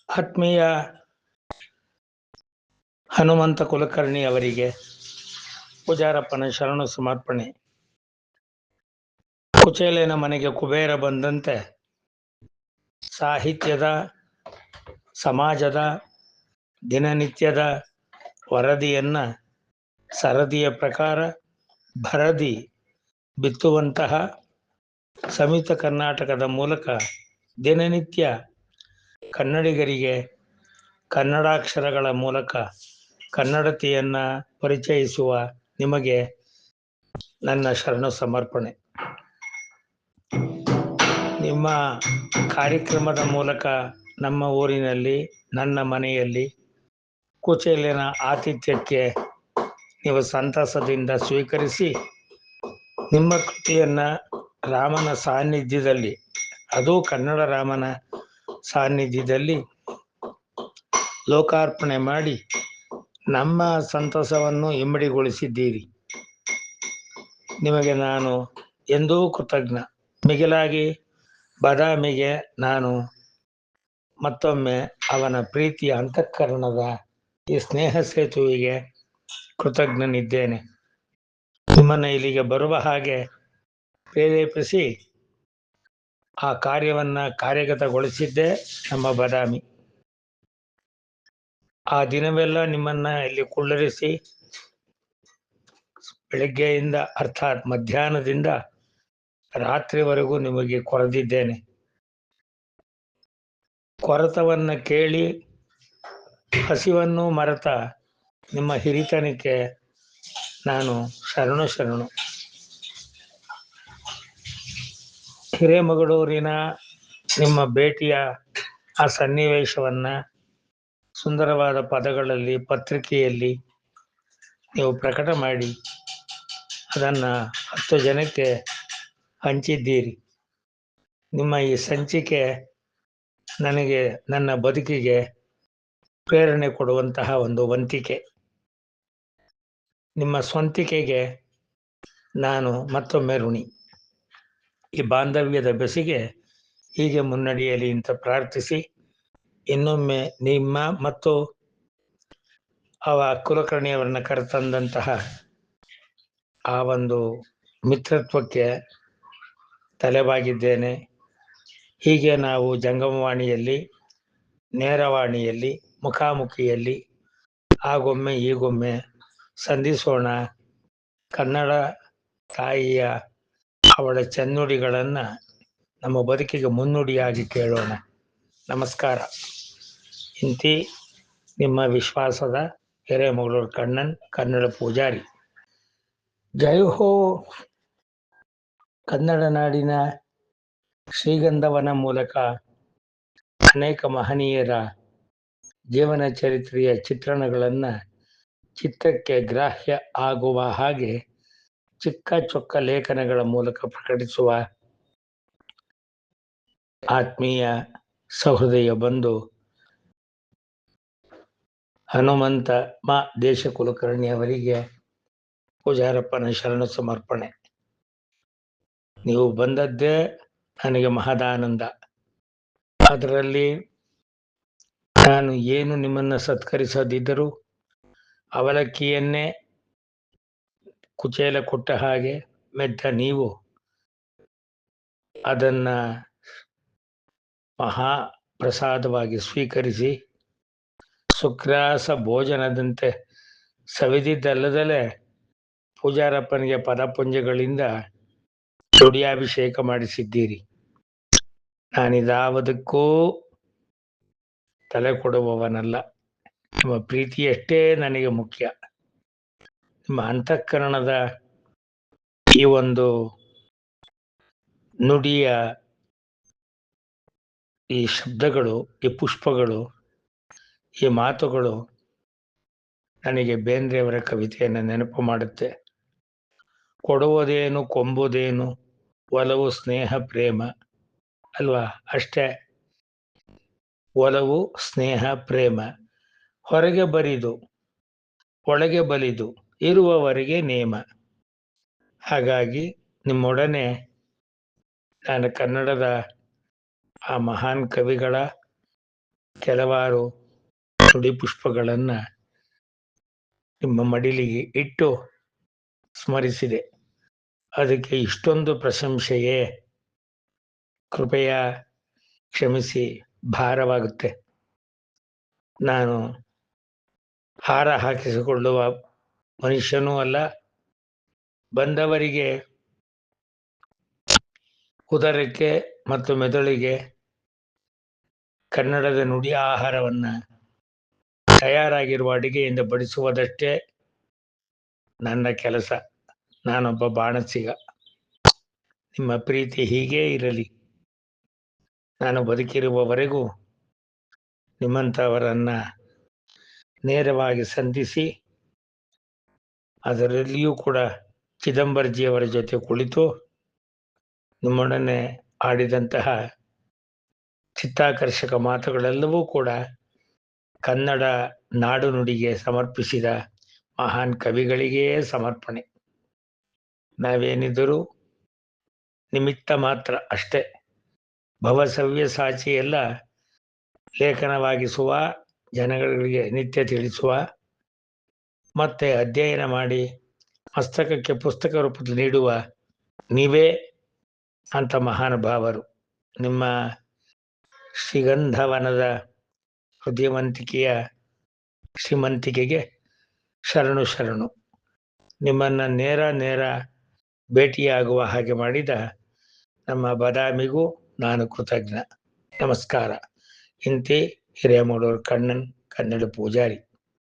ಆತ್ಮೀಯ ಹನುಮಂತ ಕುಲಕರ್ಣಿ ಅವರಿಗೆ ಪೂಜಾರಪ್ಪನ ಶರಣ ಸಮರ್ಪಣೆ. ಕುಚೇಲನ ಮನೆಗೆ ಕುಬೇರ ಬಂದಂತೆ ಸಾಹಿತ್ಯದ, ಸಮಾಜದ, ದಿನನಿತ್ಯದ ವರದಿಯನ್ನ ಸರದಿಯ ಪ್ರಕಾರ ಭರದಿ ಬಿತ್ತುವಂತಹ ಸಂಯುಕ್ತ ಕರ್ನಾಟಕದ ಮೂಲಕ ದಿನನಿತ್ಯ ಕನ್ನಡಿಗರಿಗೆ ಕನ್ನಡಾಕ್ಷರಗಳ ಮೂಲಕ ಕನ್ನಡತೆಯನ್ನ ಪರಿಚಯಿಸುವ ನಿಮಗೆ ನನ್ನ ಶರಣ ಸಮರ್ಪಣೆ. ನಿಮ್ಮ ಕಾರ್ಯಕ್ರಮದ ಮೂಲಕ ನಮ್ಮ ಊರಿನಲ್ಲಿ, ನನ್ನ ಮನೆಯಲ್ಲಿ ಕುಚೇಲನ ಆತಿಥ್ಯಕ್ಕೆ ನೀವು ಸಂತಸದಿಂದ ಸ್ವೀಕರಿಸಿ ನಿಮ್ಮ ಕೃತಿಯನ್ನ ರಾಮನ ಸಾನ್ನಿಧ್ಯದಲ್ಲಿ, ಅದು ಕನ್ನಡ ರಾಮನ ಸಾನ್ನಿಧ್ಯದಲ್ಲಿ ಲೋಕಾರ್ಪಣೆ ಮಾಡಿ ನಮ್ಮ ಸಂತಸವನ್ನು ಇಮ್ಮಡಿಗೊಳಿಸಿದ್ದೀರಿ. ನಿಮಗೆ ನಾನು ಎಂದೂ ಕೃತಜ್ಞ. ಮಿಗಿಲಾಗಿ ಬಾದಾಮಿಗೆ ನಾನು ಮತ್ತೊಮ್ಮೆ ಅವನ ಪ್ರೀತಿಯ ಅಂತಃಕರಣದ ಈ ಸ್ನೇಹ ಸೇತುವೆಗೆ ಕೃತಜ್ಞನಿದ್ದೇನೆ. ನಿಮ್ಮನ್ನು ಇಲ್ಲಿಗೆ ಬರುವ ಹಾಗೆ ಪ್ರೇರೇಪಿಸಿ ಆ ಕಾರ್ಯವನ್ನು ಕಾರ್ಯಗತಗೊಳಿಸಿದ್ದೇ ನಮ್ಮ ಬಾದಾಮಿ. ಆ ದಿನವೆಲ್ಲ ನಿಮ್ಮನ್ನ ಇಲ್ಲಿ ಕುಳ್ಳರಿಸಿ ಬೆಳಗ್ಗೆಯಿಂದ ಅರ್ಥಾತ್ ಮಧ್ಯಾಹ್ನದಿಂದ ರಾತ್ರಿವರೆಗೂ ನಿಮಗೆ ಕೊರೆದಿದ್ದೇನೆ. ಕೊರತವನ್ನು ಕೇಳಿ ಹಸಿವನ್ನು ಮರೆತ ನಿಮ್ಮ ಹಿರಿತನಕ್ಕೆ ನಾನು ಶರಣು. ಹಿರೇಮಗಳೂರಿನ ನಿಮ್ಮ ಭೇಟಿಯ ಆ ಸನ್ನಿವೇಶವನ್ನು ಸುಂದರವಾದ ಪದಗಳಲ್ಲಿ ಪತ್ರಿಕೆಯಲ್ಲಿ ನೀವು ಪ್ರಕಟ ಮಾಡಿ ಅದನ್ನು 10 ಜನಕ್ಕೆ ಹಂಚಿದ್ದೀರಿ. ನಿಮ್ಮ ಈ ಸಂಚಿಕೆ ನನಗೆ ನನ್ನ ಬದುಕಿಗೆ ಪ್ರೇರಣೆ ಕೊಡುವಂತಹ ಒಂದು ವಂತಿಕೆ. ನಿಮ್ಮ ಸ್ವಂತಿಕೆಗೆ ನಾನು ಮತ್ತೊಮ್ಮೆ ಋಣಿ. ಈ ಬಾಂಧವ್ಯದ ಬೆಸಿಗೆ ಹೀಗೆ ಮುನ್ನಡೆಯಲಿ ಅಂತ ಪ್ರಾರ್ಥಿಸಿ ಇನ್ನೊಮ್ಮೆ ನಿಮ್ಮ ಮತ್ತು ಅವ ಕುಲಕರ್ಣಿಯವರನ್ನ ಕರೆತಂದಂತಹ ಆ ಒಂದು ಮಿತ್ರತ್ವಕ್ಕೆ ತಲೆಬಾಗಿದ್ದೇನೆ. ಹೀಗೆ ನಾವು ಜಂಗಮವಾಣಿಯಲ್ಲಿ, ನೇರವಾಣಿಯಲ್ಲಿ, ಮುಖಾಮುಖಿಯಲ್ಲಿ ಆಗೊಮ್ಮೆ ಈಗೊಮ್ಮೆ ಸಂಧಿಸೋಣ. ಕನ್ನಡ ತಾಯಿಯ ಅವಳ ಚೆನ್ನುಡಿಗಳನ್ನು ನಮ್ಮ ಬದುಕಿಗೆ ಮುನ್ನುಡಿಯಾಗಿ ಕೇಳೋಣ. ನಮಸ್ಕಾರ. ಇಂತಿ ನಿಮ್ಮ ವಿಶ್ವಾಸದ ಹಿರೇಮಗಳೂರು ಕಣ್ಣನ್, ಕನ್ನಡ ಪೂಜಾರಿ. ಜೈ ಹೋ ಕನ್ನಡ ನಾಡಿನ ಶ್ರೀಗಂಧವನ ಮೂಲಕ ಅನೇಕ ಮಹನೀಯರ ಜೀವನ ಚರಿತ್ರೆಯ ಚಿತ್ರಣಗಳನ್ನು ಚಿತ್ತಕ್ಕೆ ಗ್ರಾಹ್ಯ ಆಗುವ ಹಾಗೆ ಚಿಕ್ಕ ಚೊಕ್ಕ ಲೇಖನಗಳ ಮೂಲಕ ಪ್ರಕಟಿಸುವ ಆತ್ಮೀಯ ಸಹೃದಯ ಬಂಧು ಹನುಮಂತ ದೇಶ ಕುಲಕರ್ಣಿ ಅವರಿಗೆ ಪೂಜಾರಪ್ಪನ ಶರಣ ಸಮರ್ಪಣೆ. ನೀವು ಬಂದದ್ದೇ ನನಗೆ ಮಹದಾನಂದ. ಅದರಲ್ಲಿ ನಾನು ಏನು ನಿಮ್ಮನ್ನು ಸತ್ಕರಿಸದಿದ್ದರೂ ಅವಲಕ್ಕಿಯನ್ನೇ ಕುಚೇಲ ಕೊಟ್ಟ ಹಾಗೆ ಮೆದ್ದ ನೀವು ಅದನ್ನು ಮಹಾಪ್ರಸಾದವಾಗಿ ಸ್ವೀಕರಿಸಿ ಸುಗ್ರಾಸ ಭೋಜನದಂತೆ ಸವಿದಿದ್ದಲ್ಲದಲೇ ಪೂಜಾರಪ್ಪನಿಗೆ ಪದಪುಂಜಗಳಿಂದ ನುಡಿಯಾಭಿಷೇಕ ಮಾಡಿಸಿದ್ದೀರಿ. ನಾನಿದಾವುದಕ್ಕೂ ತಲೆ ಕೊಡುವವನಲ್ಲ. ನಿಮ್ಮ ಪ್ರೀತಿಯಷ್ಟೇ ನನಗೆ ಮುಖ್ಯ. ನಿಮ್ಮ ಅಂತಃಕರಣದ ಈ ಒಂದು ನುಡಿಯ ಈ ಶಬ್ದಗಳು, ಈ ಪುಷ್ಪಗಳು, ಈ ಮಾತುಗಳು ನನಗೆ ಬೇಂದ್ರೆಯವರ ಕವಿತೆಯನ್ನು ನೆನಪು ಮಾಡುತ್ತೆ. ಕೊಡುವುದೇನು ಕೊಂಬುದೇನು ಒಲವು ಸ್ನೇಹ ಪ್ರೇಮ ಅಲ್ವಾ? ಅಷ್ಟೇ. ಒಲವು ಸ್ನೇಹ ಪ್ರೇಮ ಹೊರಗೆ ಬರಿದು ಒಳಗೆ ಬಲಿದು ಇರುವವರೆಗೆ ನೇಮ. ಹಾಗಾಗಿ ನಿಮ್ಮೊಡನೆ ನಾನು ಕನ್ನಡದ ಆ ಮಹಾನ್ ಕವಿಗಳ ಕೆಲವಾರು ನುಡಿ ಪುಷ್ಪಗಳನ್ನು ನಿಮ್ಮ ಮಡಿಲಿಗೆ ಇಟ್ಟು ಸ್ಮರಿಸಿದೆ. ಅದಕ್ಕೆ ಇಷ್ಟೊಂದು ಪ್ರಶಂಸೆಯೇ? ಕೃಪೆಯ ಕ್ಷಮಿಸಿ, ಭಾರವಾಗುತ್ತೆ. ನಾನು ಹಾರ ಹಾಕಿಸಿಕೊಳ್ಳುವ ಮನುಷ್ಯನೂ ಅಲ್ಲ. ಬಂದವರಿಗೆ ಉದರಕ್ಕೆ ಮತ್ತು ಮೆದುಳಿಗೆ ಕನ್ನಡದ ನುಡಿ ಆಹಾರವನ್ನು ತಯಾರಾಗಿರುವ ಅಡಿಗೆಯಿಂದ ಬಡಿಸುವುದಷ್ಟೇ ನನ್ನ ಕೆಲಸ. ನಾನೊಬ್ಬ ಬಾಣಸಿಗ. ನಿಮ್ಮ ಪ್ರೀತಿ ಹೀಗೇ ಇರಲಿ. ನಾನು ಬದುಕಿರುವವರೆಗೂ ನಿಮ್ಮಂಥವರನ್ನು ನೇರವಾಗಿ ಸಂಧಿಸಿ, ಅದರಲ್ಲಿಯೂ ಕೂಡ ಚಿದಂಬರಜಿಯವರ ಜೊತೆ ಕುಳಿತು ನಿಮ್ಮೊಡನೆ ಆಡಿದಂತಹ ಚಿತ್ತಾಕರ್ಷಕ ಮಾತುಗಳೆಲ್ಲವೂ ಕೂಡ ಕನ್ನಡ ನಾಡು ನುಡಿಗೆ ಸಮರ್ಪಿಸಿದ ಮಹಾನ್ ಕವಿಗಳಿಗೇ ಸಮರ್ಪಣೆ. ನಾವೇನಿದ್ದರೂ ನಿಮಿತ್ತ ಮಾತ್ರ ಅಷ್ಟೇ. ಭವಸವ್ಯ ಸಾಚಿಯೆಲ್ಲ ಲೇಖನವಾಗಿಸುವ, ಜನಗಳಿಗೆ ನಿತ್ಯ ತಿಳಿಸುವ, ಮತ್ತೆ ಅಧ್ಯಯನ ಮಾಡಿ ಮಸ್ತಕಕ್ಕೆ ಪುಸ್ತಕ ರೂಪದಲ್ಲಿ ನೀಡುವ ನೀವೇ ಅಂತ ಮಹಾನುಭಾವರು. ನಿಮ್ಮ ಶ್ರೀಗಂಧವನದ ಹೃದಯವಂತಿಕೆಯ ಶ್ರೀಮಂತಿಕೆಗೆ ಶರಣು ಶರಣು. ನಿಮ್ಮನ್ನು ನೇರ ಭೇಟಿಯಾಗುವ ಹಾಗೆ ಮಾಡಿದ ನಮ್ಮ ಬಾದಾಮಿಗೂ ನಾನು ಕೃತಜ್ಞ. ನಮಸ್ಕಾರ. ಇಂತಿ ಹಿರೇಮಗಳೂರು ಕಣ್ಣನ್, ಕನ್ನಡ ಪೂಜಾರಿ.